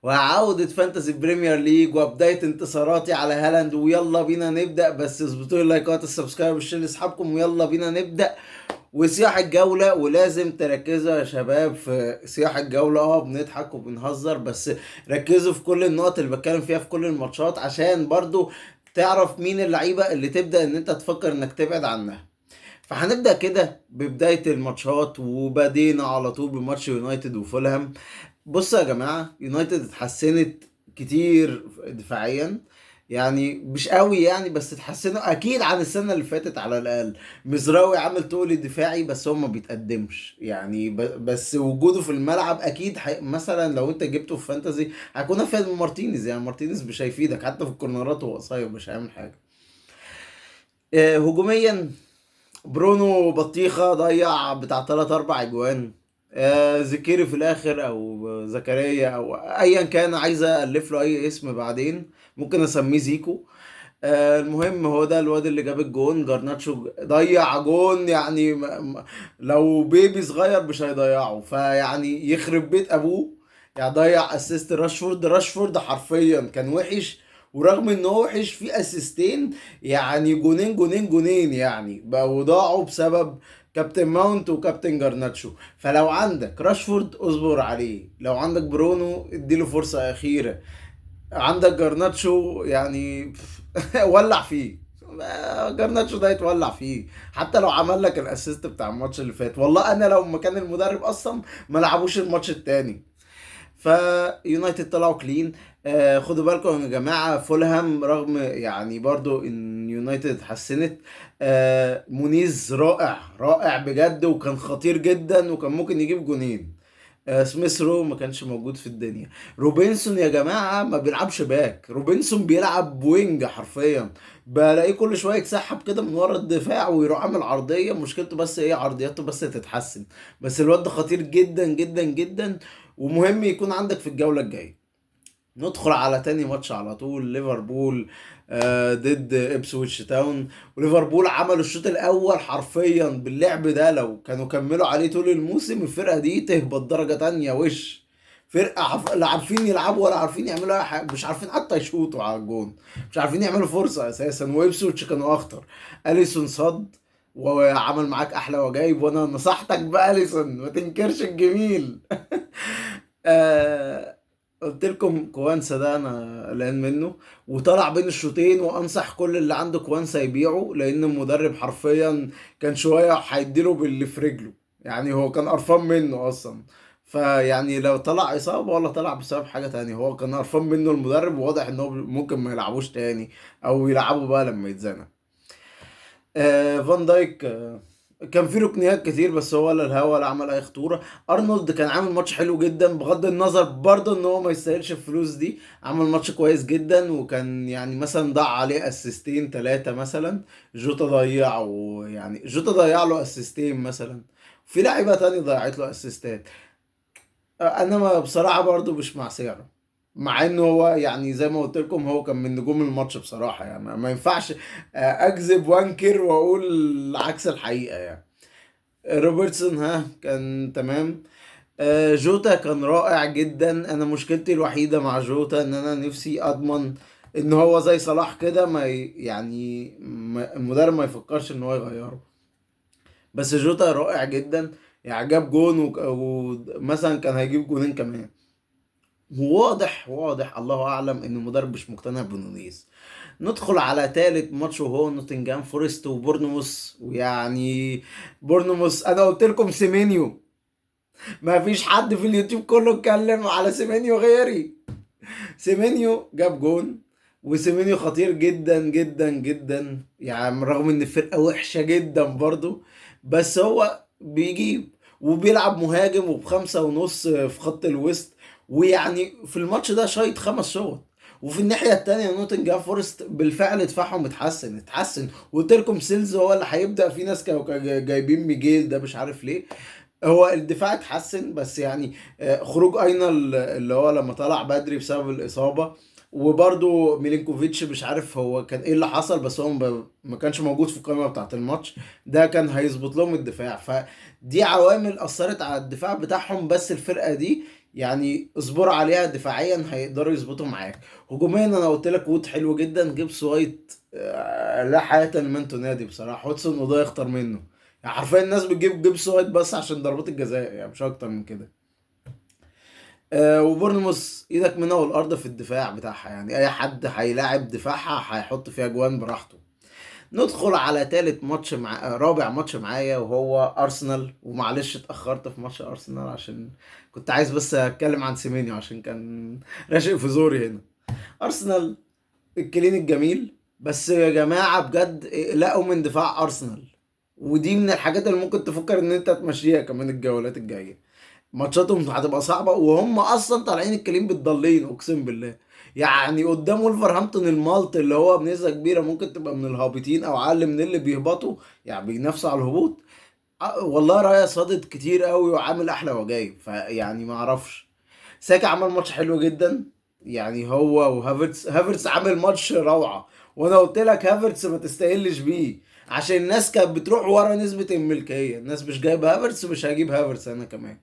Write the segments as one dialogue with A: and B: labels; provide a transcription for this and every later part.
A: وعودة فانتسي بريمير ليج وبداية انتصاراتي على هالاند، ويلا بينا نبدأ. بس اظبطوا لي اللايكات، السبسكرايب، والشير لاصحابكم، ويلا بينا نبدأ. وسياح الجولة، ولازم تركزوا يا شباب في سياح الجولة. بنضحك وبنهزر، بس ركزوا في كل النقط اللي بتكلم فيها في كل الماتشات، عشان برضو تعرف مين اللعيبة اللي تبدأ ان انت تفكر انك تبعد عنها. فهنبدأ كده ببداية الماتشات، وبدينا على طول بماتش يونايتد وفولهام. بصوا يا جماعة، يونايتد اتحسنت كتير دفاعيا، يعني مش قوي يعني، بس اتحسنوا اكيد عن السنة اللي فاتت على الاقل. مزراوي عامل تقل دفاعي، بس هو ما بيتقدمش يعني، بس وجوده في الملعب اكيد مثلا لو انت جبته في فانتزي هيكون افيد من مارتينيز. يعني مارتينيز مش هيفيدك حتى في الكورنرات، وهو قصير مش هيعمل حاجة. هجوميا، برونو بطيخة ضيع بتاع 3 4 اجوان. زكيري في الاخر، او زكريا، او ايا كان، عايز الف له اي اسم بعدين، ممكن اسميه زيكو. المهم هو ده الواد اللي جاب الجون. جارناتشو ضيع جون يعني، لو بيبي صغير مش هيضيعه، فيعني يخرب بيت ابوه. يعني ضيع اسيست راشفورد. راشفورد حرفيا كان وحش، ورغم ان هو وحش في اسيستين، يعني جونين جونين جونين يعني بقوا ضاعوا بسبب كابتن ماونت وكابتن جارناتشو. فلو عندك راشفورد اصبر عليه، لو عندك برونو اديله فرصة اخيرة، عندك جرناتشو يعني ولع فيه. جرناتشو ده يتولع فيه، حتى لو عمل لك الاسيست بتاع الماتش اللي فات. والله انا لو مكان المدرب اصلا ما لعبوش الماتش التاني. فيونايتد طلعوا كلين. خدوا بالكم يا جماعة، فولهام رغم يعني برضو ان يونايتد اتحسنت، مونيز رائع رائع بجد، وكان خطير جدا، وكان ممكن يجيب جونين. سميث رو ما كانش موجود في الدنيا. روبنسون يا جماعة ما بيلعبش باك، روبنسون بيلعب وينج حرفيا. بلاقيه كل شوية يتسحب كده من ورا الدفاع ويروح عامل عرضية. مشكلته بس ايه؟ عرضياته بس تتحسن. بس الواد ده خطير جدا جدا جدا، ومهم يكون عندك في الجولة الجاية. ندخل على تاني ماتش على طول، ليفربول ضد ابسويتش تاون. وليفربول عملوا الشوط الاول حرفيا باللعب ده، لو كانوا كملوا عليه طول الموسم الفرقه دي تهبط درجه تانية وش. فرقه لا عارفين يلعبوا ولا عارفين يعملوا اي حاجه، مش عارفين حتى يشوطوا على الجون، مش عارفين يعملوا فرصه اساسا. وابسويتش كانوا اخطر. اليسون صد وعمل معاك احلى وجايب، وانا نصحتك باليسون ما تنكرش الجميل. آه قلت لكم كوانسا ده انا قلقان منه، وطلع بين الشوطين. وانصح كل اللي عنده كوانسا يبيعه، لان المدرب حرفيا كان شويه هيديله باللي في رجله. يعني هو كان قرفان منه اصلا. فيعني لو طلع اصابه ولا طلع بسبب حاجه تانية، هو كان قرفان منه المدرب، وواضح ان هو ممكن ما يلعبوش تاني، او يلعبوا بقى لما يتزنق. فان دايك كان في ركنيات كتير، بس هو ولا الهوا ولا عمل اي خطوره. ارنولد كان عامل ماتش حلو جدا، بغض النظر برضه ان هو ما يستاهلش الفلوس دي. عمل ماتش كويس جدا، وكان يعني مثلا ضاع عليه اسيستين ثلاثه مثلا. جوتا ضيع، ويعني جوتا ضيع له اسيستين مثلا. في لاعيبه تاني ضيعت له اسيستات. انا بصراحه برضو مش مع سعره، مع انه هو يعني زي ما قلت لكم هو كان من نجوم الماتش بصراحه. يعني ما ينفعش اكذب وانكر واقول عكس الحقيقه يعني. روبرتسون كان تمام. جوتا كان رائع جدا. انا مشكلتي الوحيده مع جوتا ان انا نفسي اضمن ان هو زي صلاح كده، ما يعني المدرب ما يفكرش ان هو يغيره. بس جوتا رائع جدا. يعني جاب جون، ومثلا كان هيجيب جونين كمان. واضح واضح الله اعلم ان المدرب مش مقتنع بنونيز. ندخل على تالت ماتش، وهو نوتنجهام فورست وبورنموث. ويعني بورنموث انا قلت لكم سيمينيو، ما فيش حد في اليوتيوب كله اتكلم على سيمينيو غيري. سيمينيو جاب جون، وسيمينيو خطير جدا جدا جدا، يعني رغم ان الفرقة وحشة جدا برضو، بس هو بيجيب وبيلعب مهاجم وبخمسة ونص في خط الوسط. ويعني في الماتش ده شايط 5 شوط. وفي الناحية التانية نوتنجهام فورست بالفعل دفاعهم اتحسن. وتيركم سيلز هو اللي هيبدأ. في ناس كانوا جايبين ميجيل ده مش عارف ليه. هو الدفاع اتحسن، بس يعني خروج اينا اللي هو لما طلع بدري بسبب الاصابه. وبرده ميلينكوفيتش مش عارف هو كان ايه اللي حصل، بس هو ما كانش موجود في القائمه بتاعه الماتش. ده كان هيظبط لهم الدفاع. فدي عوامل اثرت على الدفاع بتاعهم. بس الفرقه دي يعني اصبر عليها، دفاعيا هيقدروا يظبطوا معاك. هجوميا انا قلت لك وود حلو جدا، جيبس وايت لا حياة لمن تنادي بصراحة. هودسون وده يختار منه. يعني حرفيا الناس بتجيب جيبس وايت بس عشان ضربات الجزاء، يعني مش اكتر من كده. وبورنموث ايدك منها والارض في الدفاع بتاعها، يعني اي حد هيلاعب دفاعها هيحط فيها جوان براحته. ندخل على تالت ماتش رابع ماتش معايا، وهو ارسنال. ومعلش اتاخرت في ماتش ارسنال عشان كنت عايز بس اتكلم عن سيمينيو عشان كان راشق في زوري هنا. ارسنال الكلين الجميل، بس يا جماعه بجد اقلقوا من دفاع ارسنال. ودي من الحاجات اللي ممكن تفكر ان انت تمشيها كمان الجولات الجايه. ماتشاتهم هتبقى صعبه، وهم اصلا طالعين الكلين بالضالين اقسم بالله. يعني قدام ولفرهامبتون المالت اللي هو بنسبه كبيره ممكن تبقى من الهابطين او اقل من اللي بيهبطوا، يعني بينافسوا على الهبوط. والله رايا صادت كتير قوي وعامل احلى وجايب، فيعني ما اعرفش. ساكا عمل ماتش حلو جدا. يعني هو هافرتس عامل ماتش روعه. وانا قلت لك هافرتس ما تستقلش بيه، عشان الناس كانت بتروح ورا نسبة الملكية. الناس مش جايبه هافرتس، مش هجيب هافرتس انا كمان.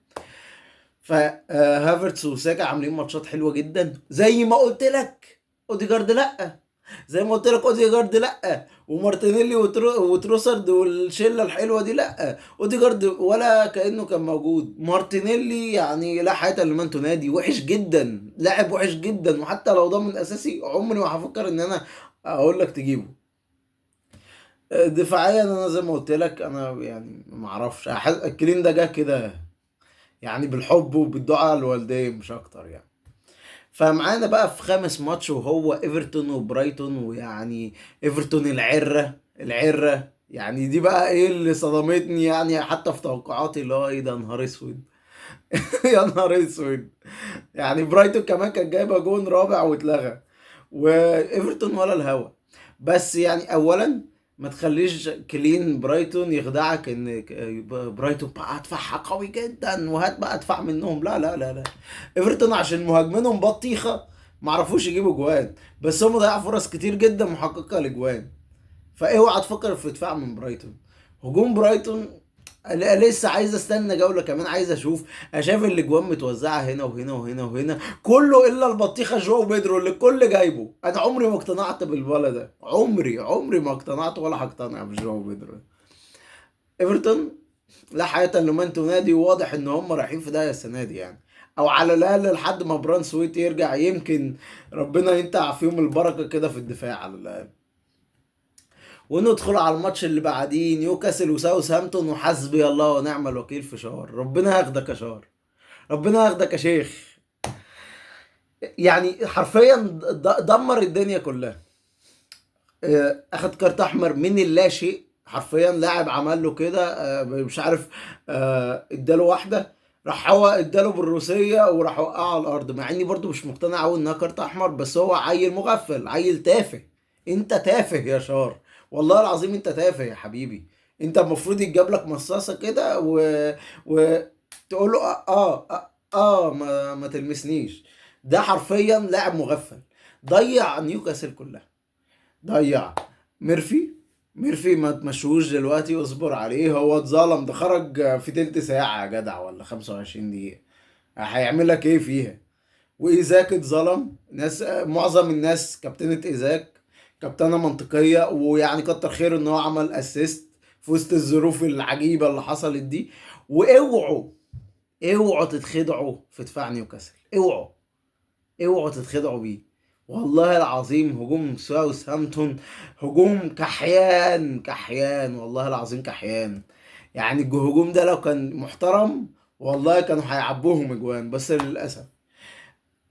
A: فهافرتس وساكا عاملين ماتشات حلوه جدا زي ما قلت لك. اوديجارد لا، زي ما قلت لك اوديجارد لا، ومارتينيلي وتروسارد والشله الحلوه دي لا. اوديجارد ولا كانه كان موجود. مارتينيلي يعني لا حياه لمن تنادي، وحش جدا، لاعب وحش جدا. وحتى لو ضامن اساسي عمري ما هفكر ان انا اقول لك تجيبه. دفاعيا انا زي ما قلت لك، انا يعني ما اعرفش الكلين ده جه كده، يعني بالحب وبالدعاء للوالدين مش اكتر يعني. فمعانا بقى في خامس ماتش، وهو ايفرتون وبرايتون. ويعني ايفرتون العرة يعني دي بقى ايه اللي صدمتني، يعني حتى في توقعاتي اللي هو ايه ده، نهار اسود. يا نهار اسود. يعني برايتون كمان كانت جايبه جون رابع واتلغى، وايفرتون ولا الهوا. بس يعني اولا ما تخليش كلين برايتون يخدعك ان برايتون بقى دفاعها قوي جدا وهات بقى ادفع منهم. لا لا لا لا. ايفرتون عشان مهاجمينهم بطيخه ما عرفوش يجيبوا جوان، بس هم ضيعوا فرص كتير جدا محققه لجوان. فاوعى تفكر في دفاع من برايتون. هجوم برايتون لسه عايز استنى جوله كمان، عايز اشوف. اشاف الاجوان متوزعه هنا وهنا وهنا وهنا، كله الا البطيخه جواو بيدرو اللي الكل جايبه. انا عمري ما اقتنعت بالولد ده، عمري ما اقتنعت ولا هقتنع بجواو بيدرو. ايفرتون لا حياه لمن تنادي، وواضح ان هم رايحين في داهيه السنه دي يعني. او على الاقل لحد ما بران سويت يرجع، يمكن ربنا ينتع فيهم البركه كده في الدفاع على الاقل. وندخل على الماتش اللي بعديه، نيوكاسل وساوثهامبتون. وحسبي الله ونعم الوكيل في شار. ربنا ياخدك يا شار، ربنا ياخدك يا شيخ. يعني حرفيا دمر الدنيا كلها. اخد كارت احمر من اللا شيء حرفيا. لاعب عمل له كده مش عارف، اداله واحده، راح هو اداله بالروسيه وراح وقعه على الارض. مع اني برضو مش مقتنع قوي انها كارت احمر، بس هو عيل مغفل، عيل تافه. انت تافه يا شار، والله العظيم انت تافه يا حبيبي. انت المفروض يتجاب لك مصاصه كده تقول له ما تلمسنيش. ده حرفيا لاعب مغفل، ضيع نيوكاسل كلها، ضيع. ميرفي ميرفي ما تمشوش دلوقتي، اصبر عليه. هو اتظلم، ده خرج في تلت ساعة يا جدع ولا 25 دقيقة. هيعمل لك ايه فيها؟ وايزاك اتظلم. ناس معظم الناس كابتنة ايزاك كابتنة منطقية، ويعني كتر خير ان هو عمل اسيست في وسط الظروف العجيبة اللي حصلت دي. واوعوا اوعوا تتخدعوا في دفاع نيوكاسل. اوعوا تتخدعوا بيه. والله العظيم هجوم ساوثهامبتون هجوم كحيان كحيان، والله العظيم كحيان. يعني الهجوم ده لو كان محترم والله كانوا هيعبوهم اجوان، بس للاسف.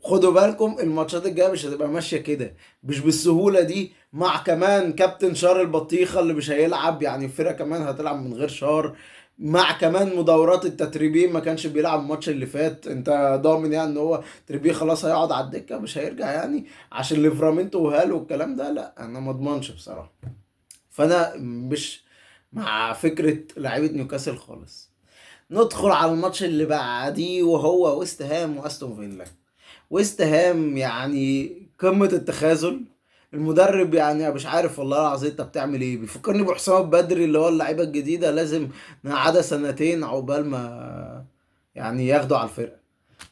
A: خدوا بالكم الماتشات الجايه مش هتبقى ماشيه كده، مش بالسهوله دي. مع كمان كابتن شار البطيخه اللي مش هيلعب، يعني الفرقه كمان هتلعب من غير شار. مع كمان مدورات التتريبيه، ما كانش بيلعب الماتش اللي فات. انت ضامن يعني ان هو تريبيه خلاص هيقعد على الدكه مش هيرجع يعني عشان ليفرامينتو وهالو والكلام ده؟ لا انا ما اضمنش بصراحه. فانا مش مع فكره لعيبه نيوكاسل خالص. ندخل على الماتش اللي بعديه، وهو ويست هام واستون فيلا. ويست هام يعني قمة التخاذل. المدرب يعني مش عارف والله العظيم انت بتعمل ايه. بيفكرني بحسام بدري اللي هو اللعيبة الجديدة لازم نقعدها سنتين عقبال ما يعني ياخدوا على الفرقة.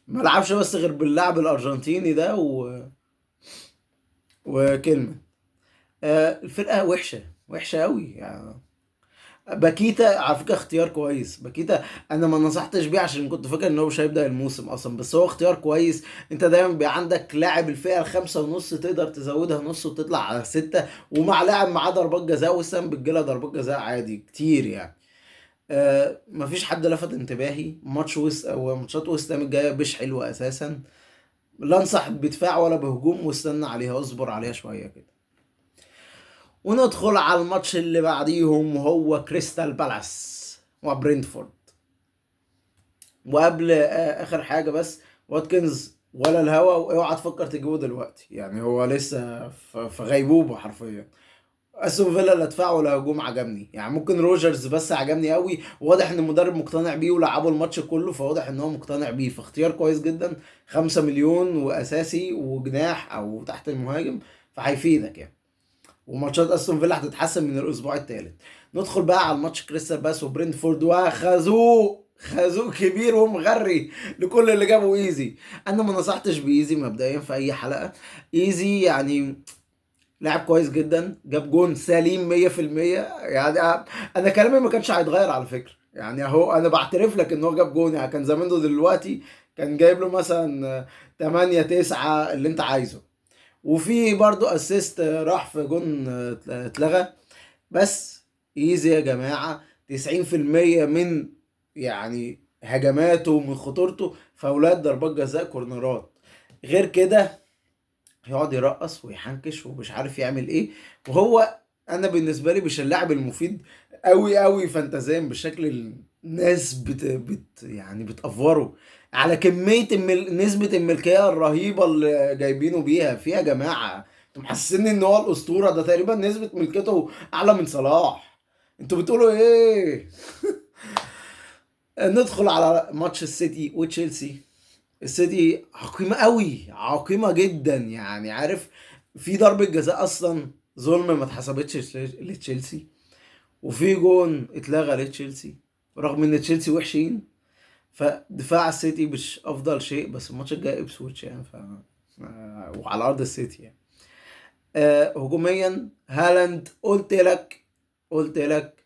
A: ما لعبش بس غير باللاعب الارجنتيني ده وكلمه. الفرقه وحشه، وحشه قوي يعني. باكيتا على فكره اختيار كويس، باكيتا انا ما نصحتش بيه عشان كنت فاكر ان هو مش هيبدا الموسم اصلا، بس هو اختيار كويس. انت دايما بيبقى عندك لاعب الفئه الخمسة ونص تقدر تزودها نص وتطلع على ستة، ومع لاعب معاه ضربات جزاء، وسام بتجيلها ضربات جزاء عادي كتير يعني. مفيش حد لفت انتباهي. ماتش وست او ماتشات وست هام الجايه مش حلوه اساسا. لا انصح بدفاع ولا بهجوم، واستنى عليها، اصبر عليها شويه كده. وندخل على الماتش اللي بعديهم، وهو كريستال بالاس وبرينتفورد. وقبل اخر حاجه بس، واتكنز ولا الهوا، واوعى تفكر تجيبه دلوقتي يعني، هو لسه في غيبوبه حرفيا. استون فيلا لا دفاع ولا هجوم عجبني يعني، ممكن روجرز بس عجبني قوي، واضح ان المدرب مقتنع بيه ولعبه الماتش كله، فواضح ان هو مقتنع بيه، فاختيار كويس جدا. 5 مليون واساسي وجناح او تحت المهاجم، فهيفيدك يعني. وماتشات استون فيلا هتتحسن من الاسبوع الثالث. ندخل بقى على الماتش كريستال باس وبرينتفورد، وخازوق خازوق كبير ومغري لكل اللي جابوا ايزي. انا ما نصحتش بايزي مبدئيا في اي حلقه. ايزي يعني لاعب كويس جدا، جاب جون سليم 100% يعني. انا كلامي ما كانش هيتغير على فكره يعني، اهو انا بعترف لك ان هو جاب جون يعني، كان زمانه دلوقتي كان جايب له مثلا 8 9 اللي انت عايزه. وفي برضو اسيست راح في جون اتلغى. بس ايزي يا جماعة، 90% من يعني هجماته من خطورته فاولات، ضربات جزاء، كورنرات. غير كده يقعد يرقص ويحنكش ومش عارف يعمل ايه. وهو انا بالنسبة لي مش اللاعب المفيد قوي قوي فانتازيا بالشكل الناس يعني بتأفوره على كمية نسبة الملكية الرهيبة اللي جايبينه بيها فيها. يا جماعة انتوا محسسين ان هو الاسطورة ده، تقريبا نسبة ملكيته اعلى من صلاح. انتوا بتقولوا ايه؟ ندخل على ماتش السيتي وتشيلسي. السيتي عقيمة قوي، عقيمة جدا يعني، عارف، في ضربة جزاء اصلا ظلم ما اتحسبتش لتشيلسي، وفي جون اتلغى لتشيلسي رغم ان تشيلسي وحشين. فدفاع السيتي مش افضل شيء، بس الماتش الجاي ابسويتش يعني وعلى ارض السيتي يعني. هجوميا هالاند، قلت لك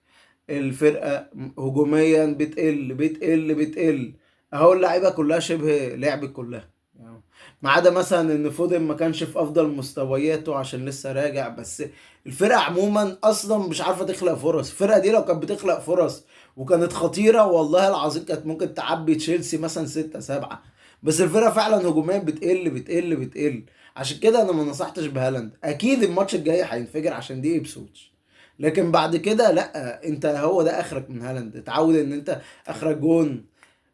A: الفرقه هجوميا بتقل اهو. اللعيبه كلها شبه لعبت كلها يعني، ما عدا مثلا ان فودن ما كانش في افضل مستوياته عشان لسه راجع. بس الفرقه عموما اصلا مش عارفه تخلق فرص. الفرقه دي لو كانت بتخلق فرص وكانت خطيره، والله العظيم كانت ممكن تعبي تشيلسي مثلا 6 7. بس الفرقه فعلا هجوميا بتقل. عشان كده انا ما نصحتش بهالاند. اكيد الماتش الجاي هينفجر عشان دي ابسوتش، لكن بعد كده لا، انت هو ده اخرك من هالاند. اتعود ان انت اخرك جون،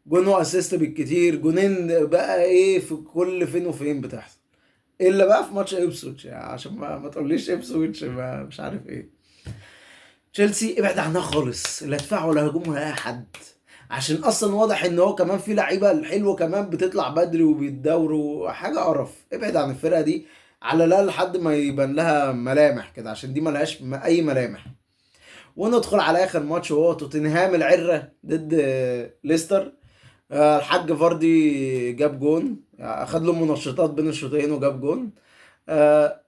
A: جون واسيست بالكتير، جونين بقى ايه في كل فين وفين بتحصل. الا بقى في ماتش ابسوتش يعني، عشان ما تقوليش ابسوتش مش عارف ايه. تشيلسي ابعد عنها خالص، لا دفاع ولا هجوم ولا اي حد، عشان اصلا واضح ان هو كمان في لعيبه الحلوه كمان بتطلع بدري وبيتدوروا حاجه قرف. ابعد عن الفرقه دي على الاقل لحد ما يبان لها ملامح كده، عشان دي ملهاش اي ملامح. وندخل على اخر ماتش، وهو توتنهام العره ضد ليستر. الحاج فاردي جاب جون، اخد له منشطات بين الشوطين وجاب جون.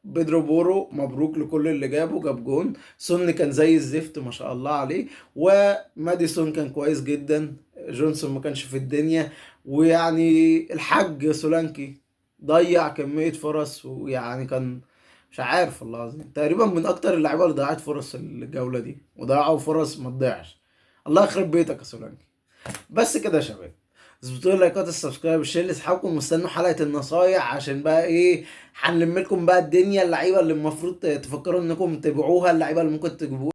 A: بيدرو بورو مبروك لكل اللي جابه، جاب جون. سون كان زي الزفت ما شاء الله عليه، وماديسون كان كويس جدا. جونسون ما كانش في الدنيا. ويعني الحاج سولانكي ضيع كمية فرص، ويعني كان مش عارف والله العظيم تقريبا من اكتر اللعيبه اللي ضيعت فرص الجوله دي، وضيعوا فرص ما تضيعش. الله يخرب بيتك يا سولانكي. بس كده يا شباب، اظبطوا لي لايكات، السبسكرايب، الشير لاصحابكم، واستنوا حلقه النصايح عشان بقى ايه، هنلم لكم بقى الدنيا، اللعيبه اللي المفروض تفكروا انكم تتابعوها، اللعيبه اللي ممكن تجيبوها.